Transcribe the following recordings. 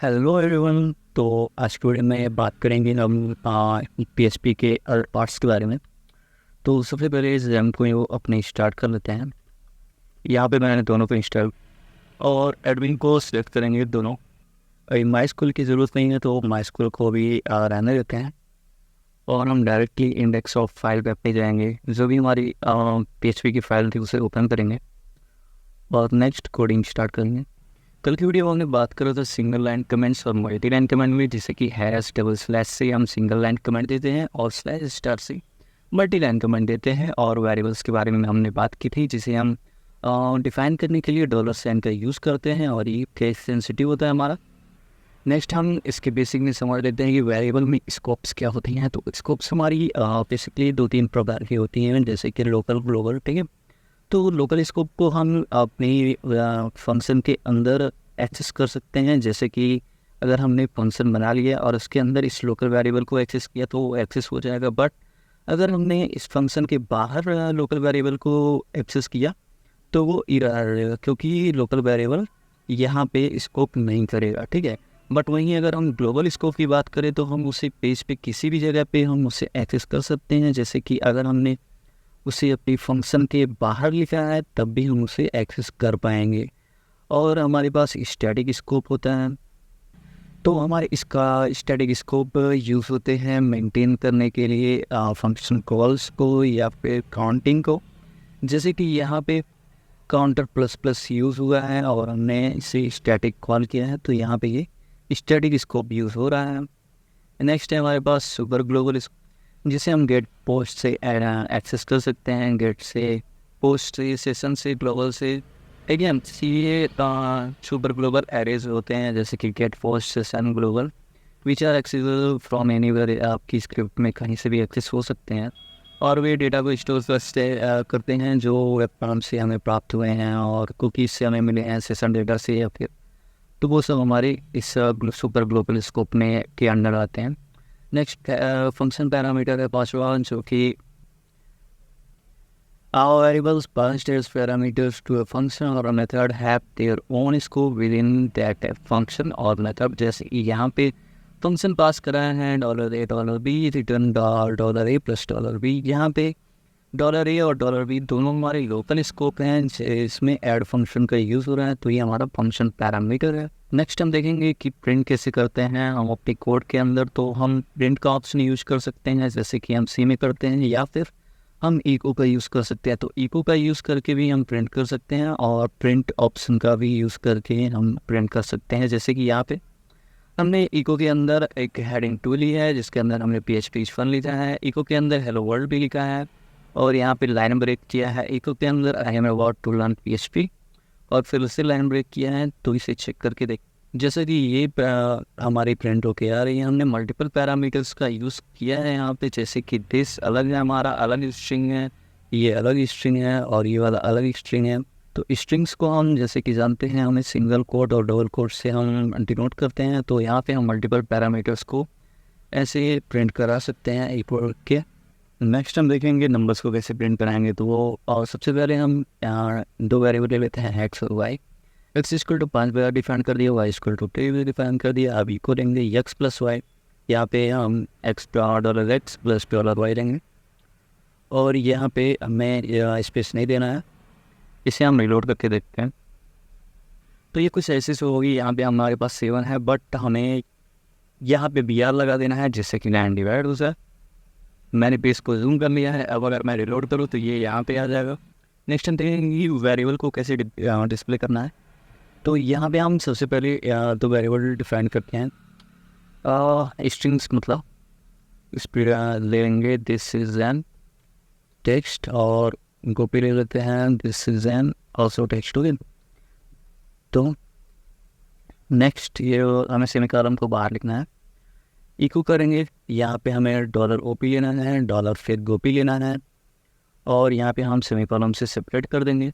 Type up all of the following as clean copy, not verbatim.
Hello everyone. तो आज के वीडियो में बात करेंगे हम पीएचपी के पार्ट्स के बारे में। तो सबसे पहले इस जैम को अपने स्टार्ट कर लेते हैं। यहाँ पे मैंने दोनों को इंस्टॉल और एडमिन को सिलेक्ट करेंगे दोनों। माई स्कूल की ज़रूरत नहीं है तो माई स्कूल को भी रहने देते हैं और हम डायरेक्टली इंडेक्स ऑफ फाइल पे अपने जाएंगे। जो भी हमारी पीएचपी की फाइल थी उसे ओपन करेंगे और नेक्स्ट कोडिंग स्टार्ट करेंगे। कल की वीडियो में हमने बात करा था सिंगल लाइन कमेंट्स और मल्टी लाइन कमेंट में, जैसे कि हैश डबल स्लैश से हम सिंगल लाइन कमेंट देते हैं और स्लैश स्टार से मल्टी लाइन कमेंट देते हैं। और वेरिएबल्स के बारे में हमने बात की थी, जिसे हम डिफाइन करने के लिए डॉलर साइन का यूज़ करते हैं और ये केस सेंसिटिव होता है हमारा। नेक्स्ट हम इसके बेसिक में समझ लेते हैं कि वेरिएबल में स्कोप्स क्या होती हैं। तो स्कोप्स हमारी बेसिकली 2-3 प्रकार की होती हैं, जैसे कि लोकल, ग्लोबल। ठीक है, तो लोकल स्कोप को हम अपनी फंक्शन के अंदर एक्सेस कर सकते हैं। जैसे कि अगर हमने फंक्शन बना लिया और उसके अंदर इस लोकल वेरिएबल को एक्सेस किया तो वो एक्सेस हो जाएगा। बट अगर हमने इस फंक्शन के बाहर लोकल वेरिएबल को एक्सेस किया तो वो इरर रहेगा, क्योंकि लोकल वेरिएबल यहाँ पे स्कोप नहीं करेगा। ठीक है, बट वहीं अगर हम ग्लोबल स्कोप की बात करें तो हम उसे पेज पे किसी भी जगह पे हम उसे एक्सेस कर सकते हैं। जैसे कि अगर हमने उसे अपनी फंक्शन के बाहर लिखा है तब भी हम उसे एक्सेस कर पाएंगे। और हमारे पास स्टैटिक स्कोप होता है, तो हमारे इसका स्टैटिक स्कोप यूज़ होते हैं मेंटेन करने के लिए फंक्शन कॉल्स को या फिर काउंटिंग को। जैसे कि यहाँ पे काउंटर प्लस प्लस यूज़ हुआ है और हमने इसे स्टैटिक कॉल किया है, तो यहाँ पे ये स्टैटिक स्कोप यूज़ हो रहा है। नेक्स्ट है हमारे पास सुपर ग्लोबल, जिसे हम गेट पोस्ट से एक्सेस कर सकते हैं। गेट से, पोस्ट से, सेशन से, ग्लोबल से। अगेन ये सुपर ग्लोबल एरेज होते हैं, जैसे कि get post session global, which are accessible from anywhere. आपकी स्क्रिप्ट में कहीं से भी एक्सेस हो सकते हैं और वे डेटा को स्टोर करते हैं जो वेब फॉर्म से हमें प्राप्त हुए हैं और कुकीज़ से हमें मिले हैं, सेशन डेटा से या फिर, तो वो सब हमारे इस सुपर ग्लोबल स्कोप में के अंडर आते हैं। नेक्स्ट फंक्शन पैरामीटर है पांचवा, जो कि our variables passed as parameters to a function or a method have their own scope within that function or method। जैसे यहाँ पे फंक्शन पास करा है $a $b return $a plus $b। यहाँ पे $a और $b दोनों हमारे लोकल स्कोप हैं जिसमें ऐड फंक्शन का यूज़ हो रहा है, तो ये हमारा फंक्शन पैरामीटर है। नेक्स्ट हम देखेंगे कि प्रिंट कैसे करते हैं हम अपने कोड के अंदर। तो हम प्रिंट का ऑप्शन यूज कर सकते हैं, जैसे कि हम सी में करते हैं, या फिर हम इको का यूज़ कर सकते हैं। तो इको का यूज़ करके भी हम प्रिंट कर सकते हैं और प्रिंट ऑप्शन का भी यूज़ करके हम प्रिंट कर सकते हैं। जैसे कि यहाँ पे हमने इको के अंदर एक हेडिंग 2 ली है, जिसके अंदर हमने PHP फन लिखा है। इको के अंदर हेलो वर्ल्ड भी लिखा है और यहाँ पे लाइन ब्रेक किया है। इको के अंदर I am about to learn PHP और फिर उससे लाइन ब्रेक किया है। तो इसे चेक करके देख, जैसे कि ये हमारी प्रिंट होके आ रही है। हमने मल्टीपल पैरामीटर्स का यूज़ किया है यहाँ पे, जैसे कि दिस अलग है, हमारा अलग स्ट्रिंग है, ये अलग स्ट्रिंग है और ये वाला अलग स्ट्रिंग है। तो स्ट्रिंग्स को हम जैसे कि जानते हैं हमें सिंगल कोट और डबल कोट से हम डिनोट करते हैं, तो यहाँ पे हम मल्टीपल पैरामीटर्स को ऐसे प्रिंट करा सकते हैं इक्वल के। नेक्स्ट हम देखेंगे नंबर्स को कैसे प्रिंट कराएंगे। तो वो और सबसे पहले हम दो वेरिएबल ले लेते हैं, एक्स और वाई। एक्स इक्वल टू 5 बार डिफाइन कर दिया, वाई इक्वल टू 3 डिफाइन कर दिया। अब इको देंगे एक्स प्लस वाई, यहाँ पे हम एक्स $x प्लस $y देंगे और यहाँ पे हमें स्पेस नहीं देना है। इसे हम रिलोड करके देखते हैं। तो ये कुछ ऐसे से होगी, यहाँ पे हमारे पास 7 है, बट हमें यहाँ पे BR लगा देना है जिससे कि 9 डिवाइड हो जाए। मैंने पेज को जूम कर लिया है, अब अगर मैं रिलोड करूँ तो ये यहाँ पे आ जाएगा। नेक्स्ट हम देखेंगे वेरिएबल को कैसे डिस्प्ले करना है। तो यहाँ पे हम सबसे पहले दो वेरिएबल डिफाइन करते हैं। स्ट्रिंग्स मतलब इस पर ले लेंगे दिस इज एन टेक्स्ट और कॉपी ले लेते हैं this is an also text. Okay, तो नेक्स्ट ये हमें सेमीकोलन को बाहर लिखना है। इको करेंगे, यहाँ पे हमें $OP लेना है, फिर गोपी लेना है और यहाँ पे हम सेमीकोलन से सेपरेट कर देंगे।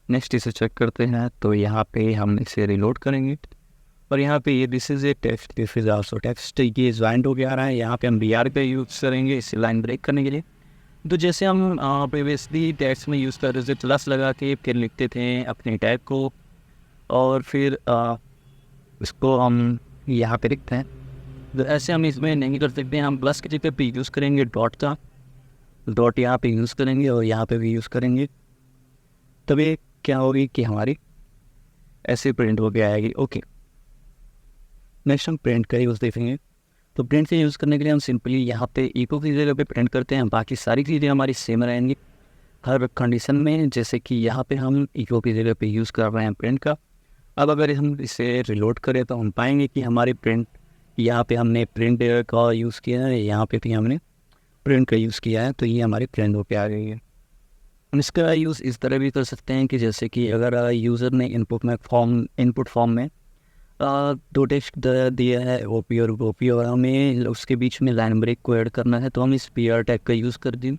नेक्स्ट इसे चेक करते हैं, तो यहाँ पे हम इसे रिलोड करेंगे और यहाँ पे ये this is a text, this is also text, ये ज्वाइंट हो गया रहा है। यहाँ पे हम BR का यूज़ करेंगे इसे लाइन ब्रेक करने के लिए। तो जैसे हम प्रीवियसली टेक्स्ट में यूज़ करते थे प्लस लगा के फिर लिखते थे अपने टैग को और फिर इसको हम यहाँ पे दिखता है। तो ऐसे हम इसमें नहीं कर सकते हैं, हम प्लस की जगह पे यूज़ करेंगे डॉट का, डॉट यहाँ पे यूज़ करेंगे और यहाँ पे भी यूज़ करेंगे, तभी क्या होगी कि हमारी ऐसे प्रिंट होके आएगी। ओके, नेक्स्ट हम प्रिंट का यूज़ देखेंगे। तो प्रिंट से यूज़ करने के लिए हम सिंपली यहाँ पे इको की जगह पे प्रिंट करते हैं, बाकी सारी चीज़ें हमारी सेम रहेंगी हर कंडीशन में। जैसे कि यहाँ पे हम इको की जगह पे यूज़ कर रहे हैं प्रिंट का। अब अगर हम इसे रिलोड करें तो हम पाएंगे कि हमारी प्रिंट, यहाँ पे हमने प्रिंट का यूज़ किया है, यहाँ पे भी हमने प्रिंट का यूज़ किया है, तो ये हमारी प्रिंट होके आ गई है। हम इसका यूज़ इस तरह भी कर सकते हैं कि जैसे कि अगर यूज़र ने इनपुट फॉर्म में दो टेक्स्ट दिया है ओपी और ओपी, और हमें उसके बीच में लाइन ब्रेक को ऐड करना है, तो हम इस पी आर टैग का यूज़ कर दें,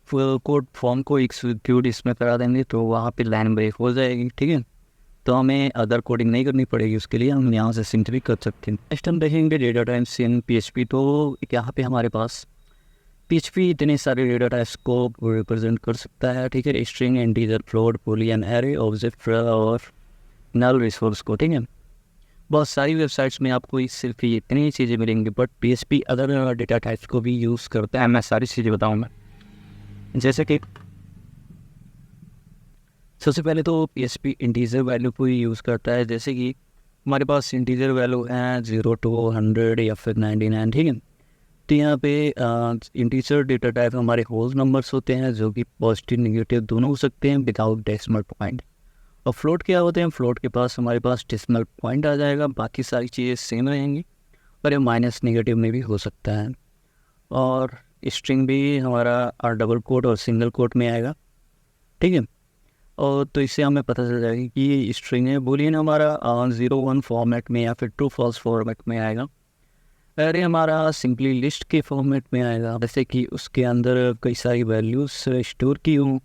कोड फॉर्म को एक्सिक्यूट इसमें करा देंगे तो वहाँ पे लाइन ब्रेक हो जाएगी। ठीक है, तो हमें अदर कोडिंग नहीं करनी पड़ेगी, उसके लिए हम यहाँ से सिंपली कर सकते हैं। नेक्स्ट हम देखेंगे डेटा टाइप्स इन PHP। तो यहाँ पे हमारे पास PHP इतने सारे डेटा टाइप्स को रिप्रेजेंट कर सकता है। ठीक है, string, integer, float, Boolean, array, object और नल रिसोर्स को। ठीक है, बहुत सारी वेबसाइट्स में आपको सिर्फ ये इतनी ही चीज़ें मिलेंगी, but PHP other data types को भी यूज़ करता है। मैं सारी चीज़ें बताऊँगा। जैसे कि सबसे पहले तो PHP इंटीजर वैल्यू को ही यूज़ करता है। जैसे कि हमारे पास इंटीजर वैल्यू है 0 to 100 या फिर 99। ठीक है, तो यहाँ पे इंटीजर डेटा टाइप हमारे होल नंबर्स होते हैं, जो कि पॉजिटिव नेगेटिव दोनों हो सकते हैं विदाउट डेसिमल पॉइंट। और फ्लोट क्या होते हैं, फ्लोट के पास हमारे पास डेसिमल पॉइंट आ जाएगा, बाकी सारी चीज़ें सेम रहेंगी, पर ये माइनस नेगेटिव में भी हो सकता है। और स्ट्रिंग भी हमारा डबल कोट और सिंगल कोट में आएगा। ठीक है, और तो इससे हमें पता चल जाएगा कि ये स्ट्रिंग है। बूलियन हमारा 0-1 फॉर्मेट में या फिर ट्रू फॉल्स फॉर्मेट में आएगा। एरे हमारा सिंपली लिस्ट के फॉर्मेट में आएगा, जैसे कि उसके अंदर कई सारी वैल्यूज स्टोर की हों।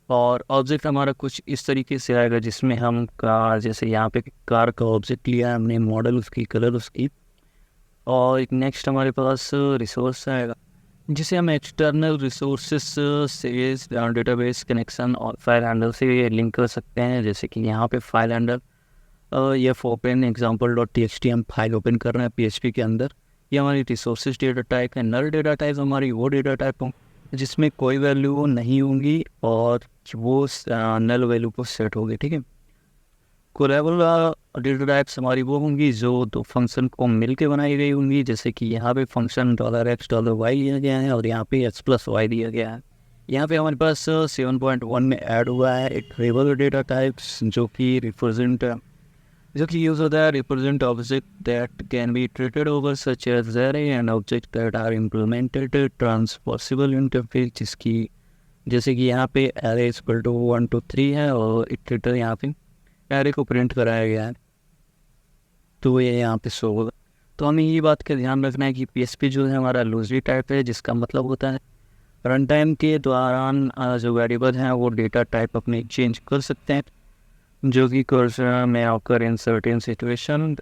और ऑब्जेक्ट हमारा कुछ इस तरीके से आएगा, जिसमें हम कार, जैसे यहाँ पे कार का ऑब्जेक्ट लिया है हमने, मॉडल उसकी, कलर उसकी। और एक नेक्स्ट हमारे पास रिसोर्स आएगा, जिसे हम एक्सटर्नल रिसोर्सेस से डेटाबेस कनेक्शन और फाइल हैंडल से लिंक कर सकते हैं। जैसे कि यहाँ पे file handle F open example.txt हम फाइल ओपन कर रहे हैं PHP के अंदर। ये हमारी रिसोर्सेज डेटा टाइप है। नल डेटा टाइप हमारी वो डेटा टाइप हो जिसमें कोई वैल्यू नहीं होंगी और वो नल वैल्यू को सेट होगी। ठीक है, कोलेबल डेटा टाइप्स हमारी वो होंगी जो दो फंक्शन को मिल के बनाई गई होंगी। जैसे कि यहाँ पे फंक्शन $x $y दिया गया है और यहाँ पे x+y दिया गया है। यहाँ पे हमारे पास 7.1 में ऐड हुआ है एक रेबल डेटा टाइप्स, जो कि यूज़ होता है represent object that can be treated over such as array and object that are implemented transposable interface, जिसकी जैसे कि यहाँ पे एरे इक्वल टू 1 to 3 है और इटरेटर यहाँ पे एरे को प्रिंट कराया गया है, तो ये यहाँ पे शो होगा। तो हमें ये बात का ध्यान रखना है कि PHP जो है हमारा लूजली टाइप है, जिसका मतलब होता है रन टाइम के दौरान जो वेरिएबल हैं वो डेटा टाइप अपने चेंज कर सकते हैं, जो कि कर्सर में occur in certain situation.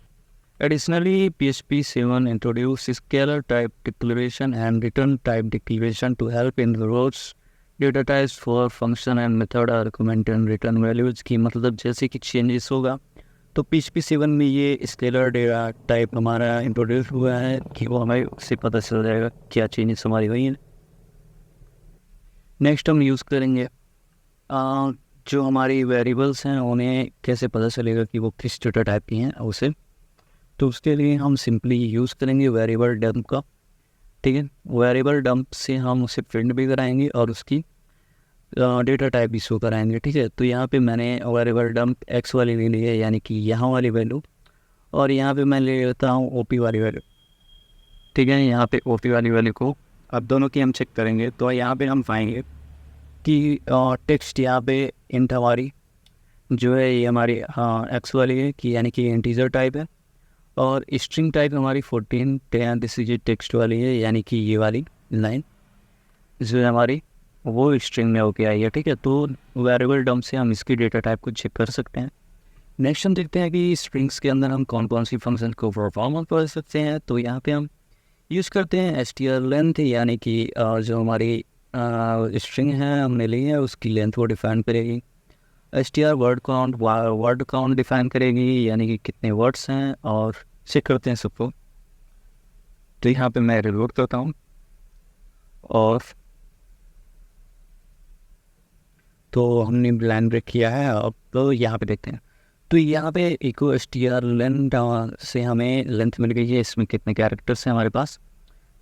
Additionally PHP 7 introduce scalar type declaration and return type declaration to help in roads data types for function and method argument and return values की। मतलब जैसे कि चेंजेस होगा तो PHP 7 में ये scalar data type हमारा introduce हुआ है कि वो हमें उससे पता चल जाएगा क्या चेंजेस हमारी हुई हैं। नेक्स्ट हम यूज़ करेंगे जो हमारी वेरिएबल्स हैं उन्हें कैसे पता चलेगा कि वो किस डेटा टाइप की हैं उसे। तो उसके लिए हम सिंपली यूज़ करेंगे वेरिएबल डंप का। ठीक है, वेरिएबल डंप से हम उसे प्रिंट भी कराएंगे और उसकी डेटा टाइप भी शो कराएंगे। ठीक है, तो यहाँ पे मैंने वेरिएबल डंप x वाली ले ली है, यानी कि यहाँ वाली वैल्यू, और यहाँ पे मैं ले लेता हूँ OP वाली वैल्यू। ठीक है, यहाँ पे OP वाली वैल्यू को अब दोनों की हम चेक करेंगे तो यहाँ पे हम पाएंगे कि टेक्स्ट यहाँ पे इंट हमारी जो है ये हमारी x वाली है, कि यानी कि इंटीजर टाइप है, और स्ट्रिंग टाइप हमारी 14 दिस इज टेक्स्ट वाली है, यानी कि ये वाली लाइन जो है हमारी वो स्ट्रिंग में होके आई है। ठीक है, तो वेरिएबल डंप से हम इसकी डेटा टाइप को चेक कर सकते हैं। नेक्स्ट हम देखते हैं कि स्ट्रिंग्स के अंदर हम कौन कौन सी फंक्शन को परफॉर्म कर सकते हैं। तो यहाँ पे हम यूज़ करते हैं str लेंथ, यानी कि जो हमारी स्ट्रिंग है हमने ली है उसकी लेंथ वो डिफाइन करेगी। str वर्ड काउंट डिफाइन करेगी, यानी कि कितने वर्ड्स हैं, और चेक करते हैं सबको। तो यहाँ पे मैं रिलोड करता हूँ और तो हमने लाइन ब्रेक किया है। अब तो यहाँ पे देखते हैं, तो यहाँ पे echo S T R length से हमें लेंथ मिल गई है। इसमें कितने कैरेक्टर्स हैं हमारे पास,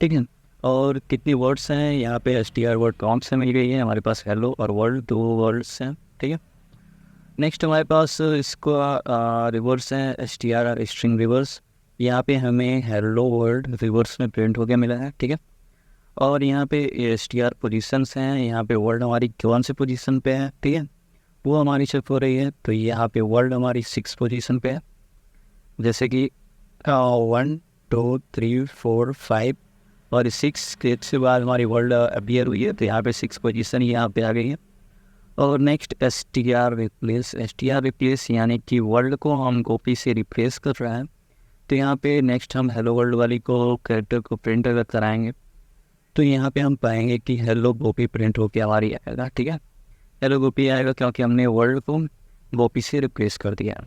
ठीक है, और कितनी वर्ड्स हैं। यहाँ पे S T are word count से मिल गई है हमारे पास, हेलो और वर्ल्ड 2 वर्ड्स हैं, ठीक है। नेक्स्ट हमारे पास इसको रिवर्स हैं, S T are string reverse. यहाँ पे हमें हेलो वर्ल्ड रिवर्स में प्रिंट हो गया मिला है, ठीक है। और यहाँ पे एस टी आर पोजिशंस हैं, यहाँ पे वर्ल्ड हमारी कौन से पोजीशन पे है, ठीक है, वो हमारी चेक हो रही है। तो यहाँ पे वर्ल्ड हमारी 6 पोजीशन पे है, जैसे कि 1 2 3 4 5 और 6 के बाद हमारी वर्ल्ड अपीयर हुई है। तो यहाँ पे 6 पोजीशन यहाँ पे आ गई है। और next S T are replace यानी कि वर्ल्ड को हम कॉपी से रिप्लेस कर रहे हैं। तो यहाँ पे नेक्स्ट हम हेलो वर्ल्ड वाली को कैरेक्टर को प्रिंट अगर कराएंगे तो यहाँ पे हम पाएंगे कि हेलो कॉपी प्रिंट होके हमारी आएगा, ठीक है। हेलो कॉपी आएगा क्योंकि हमने वर्ल्ड को कॉपी से रिप्लेस कर दिया।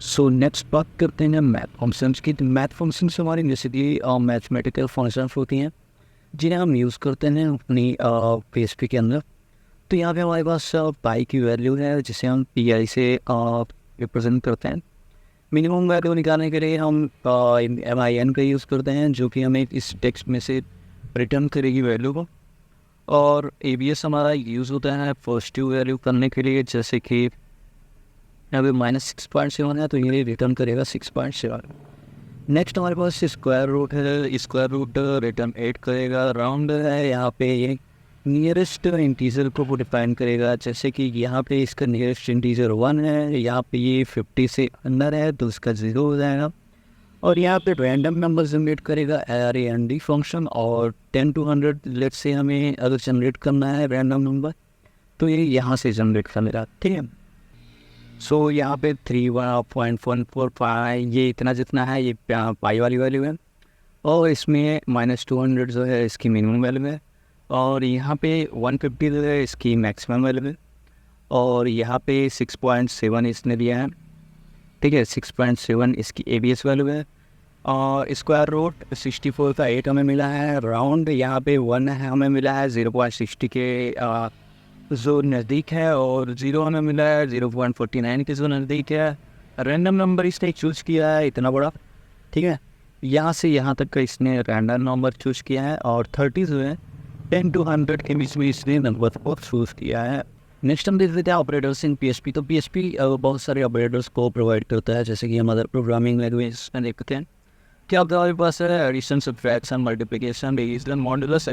सो नेक्स्ट बात करते हैं मैथ फंक्शंस की। तो मैथ फंक्शंस हमारी बेसिकली मैथमेटिकल फंक्शंस होती हैं जिन्हें हम यूज़ करते हैं अपनी PHP के अंदर। तो यहाँ पे हमारे पास पाई की वैल्यू है जिसे हम PI से रिप्रेजेंट करते हैं। मिनिमम वैल्यू निकालने के लिए हम MIN का यूज़ करते हैं जो कि हमें इस टेक्स्ट में से रिटर्न करेगी वैल्यू को। और ABS हमारा यूज़ होता है पॉजिटिव वैल्यू करने के लिए, जैसे कि अभी -6.7 है तो ये रिटर्न करेगा 6.7। नेक्स्ट हमारे पास स्क्वायर रूट है, स्क्वायर रूट रिटर्न 8 करेगा। राउंड है, यहाँ पे ये नियरेस्ट इंटीजर को डिफाइन करेगा, जैसे कि यहाँ पे इसका नियरेस्ट इंटीजर 1 है, यहाँ पे ये 50 से अंदर है तो उसका 0 हो जाएगा। और यहाँ पे रैंडम नंबर जनरेट करेगा ARRAND फंक्शन। और 10 to 100 लेट से हमें अगर जनरेट करना है रैंडम नंबर तो ये यहाँ से जनरेट कर लेगा, ठीक है। सो यहाँ पे 3.145 ये इतना जितना है ये पाई वाली वैल्यू है। और इसमें -200 जो है इसकी मिनिमम वैल्यू है। और यहाँ पे 150 जो है इसकी मैक्सिमम वैल्यू है। और यहाँ पे 6.7 इसने दिया है, ठीक है, 6.7 इसकी ABS वैल्यू है। और स्क्वायर रूट 64 का 8 हमें मिला है। राउंड यहाँ पे 1 है हमें मिला है 0.60 के जो नज़दीक है। और 0 हमें मिला है 0.49 के जो नज़दीक है। रैंडम नंबर इसने चूज़ किया है इतना बड़ा, ठीक है, यहाँ से यहाँ तक का इसने रैंडम नंबर चूज़ किया है। और 30 जो है 10 to 100 के बीच में इसने नंबर को चूज़ किया है। नेक्स्ट हम देख लेते हैं ऑपरेटर्स इन PHP। तो PHP बहुत सारे ऑपरेटर्स को प्रोवाइड करता है, जैसे कि हम अदर प्रोग्रामिंग लैंग्वेज में देखते हैं क्या होता है। हमारे पास है addition, subtraction, multiplication, division, modulus,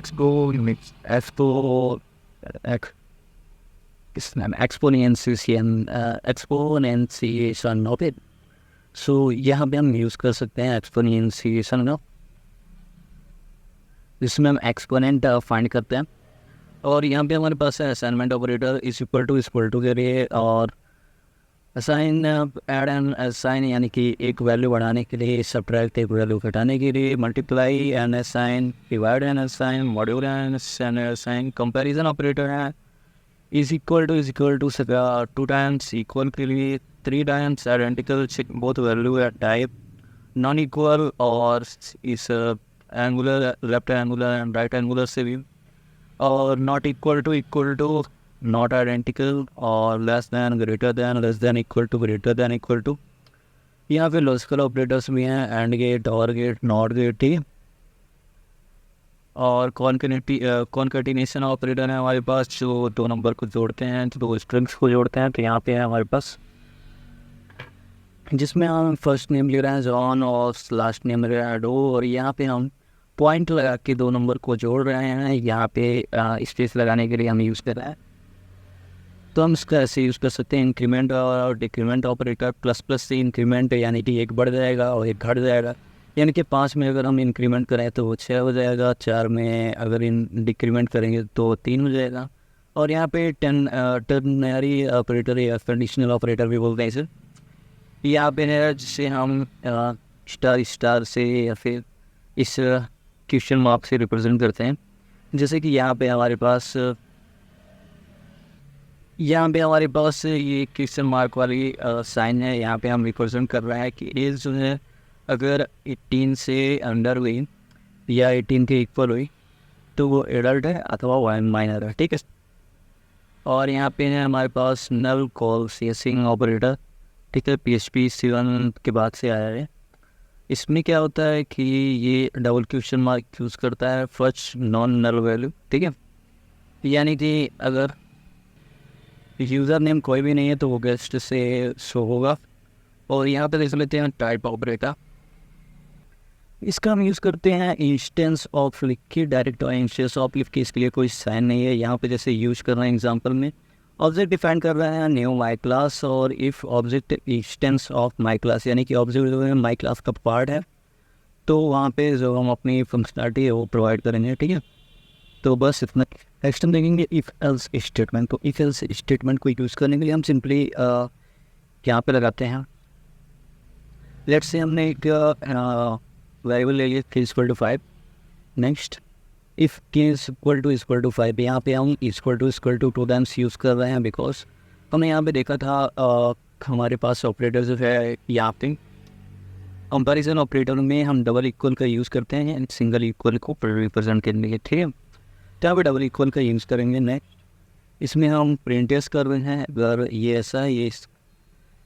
exponentiation of it. So यहाँ पे हम यूज़ कर सकते हैं एक्सपोनेंशिएशन का, जिसमें हम एक्सपोनेंट फाइंड करते हैं। और यहाँ पे हमारे पास है assignment operator is equal to के लिए। और असाइन, ऐड एंड असाइन यानी कि एक वैल्यू बढ़ाने के लिए, सब्ट्रैक्ट एक वैल्यू घटाने के लिए, multiply and assign, divide and assign, module and assign. Comparison operator है is equal to 2 times equal के लिए, 3 times identical check both value है टाइप, नॉन इक्वल और इस angular, left angular and right angular से भी। और not equal to not identical, और less than, greater than, less than, equal to. यहाँ पे लॉजिकल ऑपरेटर्स भी हैं, एंड गेट, और गेट, नॉट गेट, ठीक है। और कॉन्केटिनेशन ऑपरेटर है हमारे पास जो 2 नंबर को जोड़ते हैं, तो 2 स्ट्रिंग्स को जोड़ते हैं। तो यहाँ पे है हमारे पास, जिसमें हम फर्स्ट नेम ले रहे हैं जॉन और लास्ट नेम ले रहे हैं डो। और यहाँ पे हम पॉइंट लगा के 2 नंबर को जोड़ रहे हैं। यहाँ पे स्पेस लगाने के लिए हम यूज़ कर रहे हैं। तो हम इसका ऐसे यूज़ कर सकते हैं, इंक्रीमेंट और डिक्रीमेंट ऑपरेटर। प्लस से इंक्रीमेंट यानी कि 1 बढ़ जाएगा और 1 घट जाएगा, यानी कि 5 में अगर हम इंक्रीमेंट करें तो वो 6 हो जाएगा, 4 में अगर डिक्रीमेंट करेंगे तो 3 हो जाएगा। और यहाँ पे टर्नरी ऑपरेटर या कंडीशनल ऑपरेटर भी बोलते हैं इसे। यहाँ पे है जिसे हम स्टार से या फिर इस क्वेश्चन मार्क से रिप्रेजेंट करते हैं। जैसे कि यहाँ पे हमारे पास ये क्वेश्चन मार्क वाली साइन है। यहाँ पे हम रिप्रेजेंट कर रहे हैं कि एज जो है अगर 18 से अंडर हुई या 18 के इक्वल हुई तो वो एडल्ट है अथवा माइनर है, ठीक है। और यहाँ पे है हमारे पास नल कॉल सीएसिंग ऑपरेटर, ठीक है, PHP 7 के बाद से आया है। इसमें क्या होता है कि ये डबल क्वेश्चन मार्क यूज़ करता है फर्स्ट नॉन नल वैल्यू, ठीक है। यानी कि अगर यूज़र नेम कोई भी नहीं है तो वो गेस्ट से शो होगा। और यहाँ पे देख लेते हैं टाइप ऑपरेटर, इसका हम यूज़ करते हैं इंस्टेंस ऑफ लिख के डायरेक्ट, और इंस्टेंस ऑफ लिख के इसके लिए कोई साइन नहीं है। यहाँ पे जैसे यूज़ कर रहे हैं एग्जांपल में ऑब्जेक्ट डिफाइन कर रहे हैं न्यू माई क्लास, और if object instance of my class, यानी कि ऑब्जेक्ट जो है माई क्लास का पार्ट है, तो वहाँ पे जो हम अपनी फंक्शनलिटी है वो प्रोवाइड करेंगे, ठीक है। तो बस इतना। नेक्स्ट हम देखेंगे इफ़ एल्स स्टेटमेंट। तो इफ़ एल्स स्टेटमेंट को यूज़ करने के लिए हम सिंपली यहाँ पे लगाते हैं, लेट्स से हमने एक वेरिएबल ले लिया k equal to 5। Next if k equal to 5, यहाँ पे हम इक्वल टू 2 टाइम्स यूज़ कर रहे हैं, बिकॉज हमने यहाँ पे देखा था हमारे पास ऑपरेटर जो है यहाँ पे कंपैरिजन ऑपरेटर में हम डबल इक्वल का यूज़ करते हैं यानी सिंगल इक्वल को रिप्रेजेंट करने के, ठीक है। तो यहाँ पे डबल इक्वल का यूज़ करेंगे। नेक्स्ट इसमें हम प्रिंट टेस्ट कर रहे हैं, अगर ये ऐसा है ये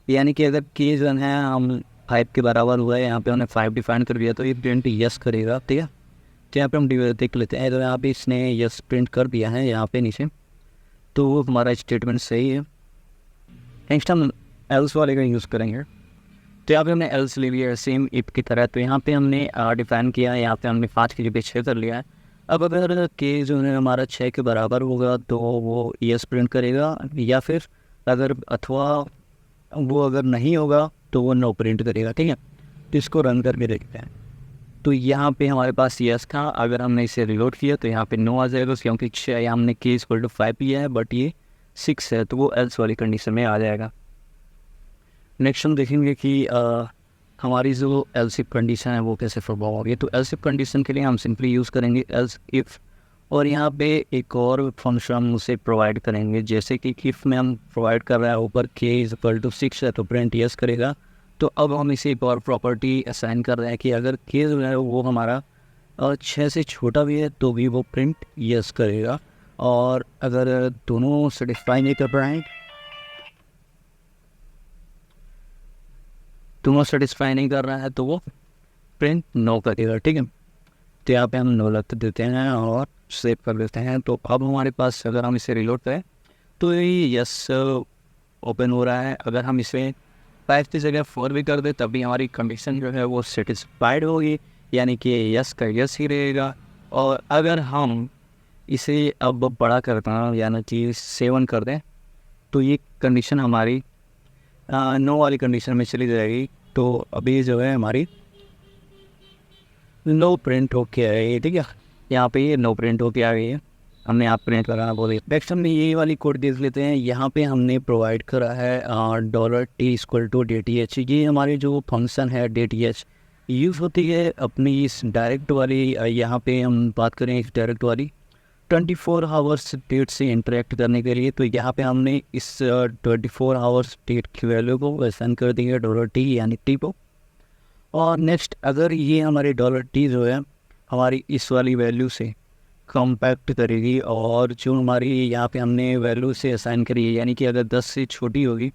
यानी कि अगर k जो है हम 5 के बराबर हुआ है, यहाँ पे हमने 5 डिफाइन कर दिया तो ये प्रिंट यस करेगा, ठीक है। तो यहाँ पे हम देख लेते हैं, तो यहाँ पे इसने यस प्रिंट कर दिया है यहाँ पे नीचे, तो वो हमारा स्टेटमेंट सही है। नेक्स्ट हम एल्स वाले का यूज़ करेंगे। तो यहाँ पे हमने एल्स ले लिया है सेम इफ की तरह। तो यहाँ पे हमने डिफाइन किया है, यहाँ पे हमने 5 की जगह 6 कर लिया है। अब अगर k जो है हमारा 6 के बराबर होगा तो वो यस प्रिंट करेगा, या फिर अगर अथवा वो अगर नहीं होगा तो वो नो प्रिंट करेगा, ठीक है। तो इसको रन करके देखते हैं। तो यहाँ पे हमारे पास यस था, अगर हमने इसे रिलोड किया तो यहाँ पे नो आ जाएगा, क्योंकि यहाँ हमने k इक्वल टू 5 लिया है बट ये 6 है, तो वो एल्स वाली कंडीशन में आ जाएगा। नेक्स्ट हम देखेंगे कि हमारी जो एल्स इफ कंडीशन है वो कैसे फॉलो होगी। तो एल्स इफ कंडीशन के लिए हम सिंपली यूज़ करेंगे एल्स इफ़, और यहाँ पे एक और फंक्शन हम उसे प्रोवाइड करेंगे, जैसे कि इफ़ में हम प्रोवाइड कर रहे हैं ऊपर k इक्वल टू 6 है तो प्रिंट यस करेगा। तो अब हम इसे एक और प्रॉपर्टी असाइन कर रहे हैं कि अगर k जो है वो हमारा 6 से छोटा भी है तो भी वो प्रिंट यस करेगा, और अगर दोनों सेटिस्फाई नहीं कर रहे हैं, दोनों सेटिस्फाई नहीं कर रहा है तो वो प्रिंट नो करेगा, ठीक है। तो यहाँ पे हम नो लग देते हैं और सेव कर देते हैं। तो अब हमारे पास अगर हम इसे रिलोड करें तो ये यस ओपन हो रहा है। अगर हम इसे 5 की जगह 4 भी कर दे तब भी हमारी कंडीशन जो है वो सेटिस्फाइड होगी, यानी कि यस का यस ही रहेगा। और अगर हम इसे अब बड़ा करते हैं यानी कि 7 कर दें तो ये कंडीशन हमारी नो वाली कंडीशन में चली जाएगी। तो अभी जो है हमारी नो प्रिंट होके आ गई है, ठीक है। यहाँ पे ये नो प्रिंट होके आ गई है, हमने आप प्रिंट कराना बोल दिया। नेक्स्ट हम ये वाली कोड देख लेते हैं। यहाँ पे हमने प्रोवाइड करा है $t इक्वल टू DTH। ये हमारी जो फंक्शन है DTH यूज़ होती है अपनी इस डायरेक्ट वाली, यहाँ पे हम बात करें इस डायरेक्ट वाली 24 आवर्स डेट से इंटरेक्ट करने के लिए। तो यहाँ पे हमने इस 24 आवर्स डेट की वैल्यू को असाइन कर दी है $t यानी t को। और नेक्स्ट अगर ये हमारे $t जो है हमारी इस वाली वैल्यू से कॉम्पैक्ट करेगी, और जो हमारी यहाँ पे हमने वैल्यू से असाइन करी है, यानी कि अगर 10 से छोटी होगी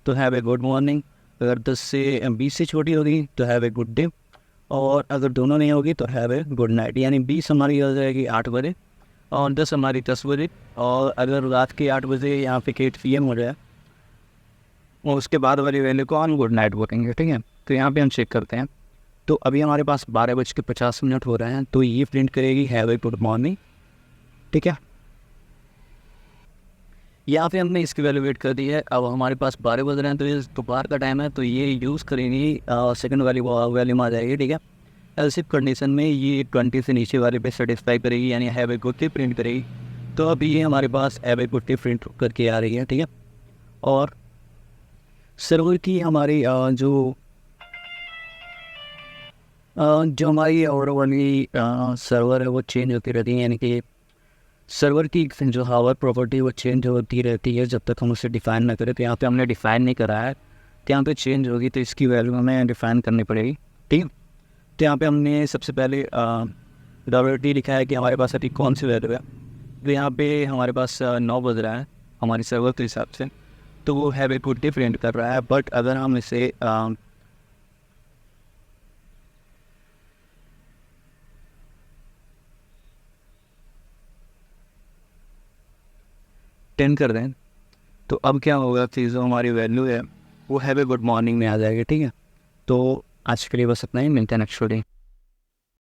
तो हैव ए गुड मॉर्निंग, अगर 10 से 20 से छोटी होगी तो हैव ए गुड डे, और अगर दोनों नहीं होगी तो हैव ए गुड नाइट। यानी 20 हमारी हो जाएगी 8 बजे और 10 हमारी 10 बजे, और अगर रात के 8 बजे यहाँ पे 8 PM हो जाए और उसके बाद वाली वैल्यू को ऑन गुड नाइट बोलेंगे, ठीक है। तो यहाँ पे हम चेक करते हैं। तो अभी हमारे पास 12:50 हो रहे हैं, तो ये प्रिंट करेगी हैव ए गुड मॉर्निंग, ठीक है। यहाँ पे हमने इसकी वैल्यू वेट कर दी है। अब हमारे पास 12 बज रहे हैं तो ये दोपहर का टाइम है, तो ये यूज़ करेंगी सेकंड वाली वैल्यू में आ जाएगी, ठीक है। एल्स इफ कंडीशन में ये 20 से नीचे वाले पे सेटिस्फाई करेगी, यानी have a good day print करेगी। तो अभी ये हमारे पास have a good day print करके आ रही है, ठीक है। और सर्वर की हमारी जो हमारी और वाली सर्वर है वो चेंज होती रहती है, यानी कि सर्वर की जो हावर प्रॉपर्टी वो चेंज होती रहती है जब तक हम उसे डिफ़ाइन ना करें। तो यहाँ पे हमने डिफ़ाइन नहीं करा है, तो यहाँ पे चेंज होगी तो इसकी वैल्यू हमें डिफ़ाइन करनी पड़ेगी, ठीक है। तो यहाँ पे हमने सबसे पहले डब्ल्यू लिखा है कि हमारे पास अभी कौन सी वैल्यू है। तो यहाँ पे हमारे पास 9 बज रहा है हमारे सर्वर के हिसाब से, तो वो हैव को डिफरेंट कर रहा है। बट अगर हम इसे 10 कर दें, तो अब क्या होगा कि जो हमारी वैल्यू है वो हैव ए गुड मॉर्निंग में आ जाएगी। ठीक है, तो आज के लिए बस इतना ही, मिलते हैं नेक्स्ट वीडियो।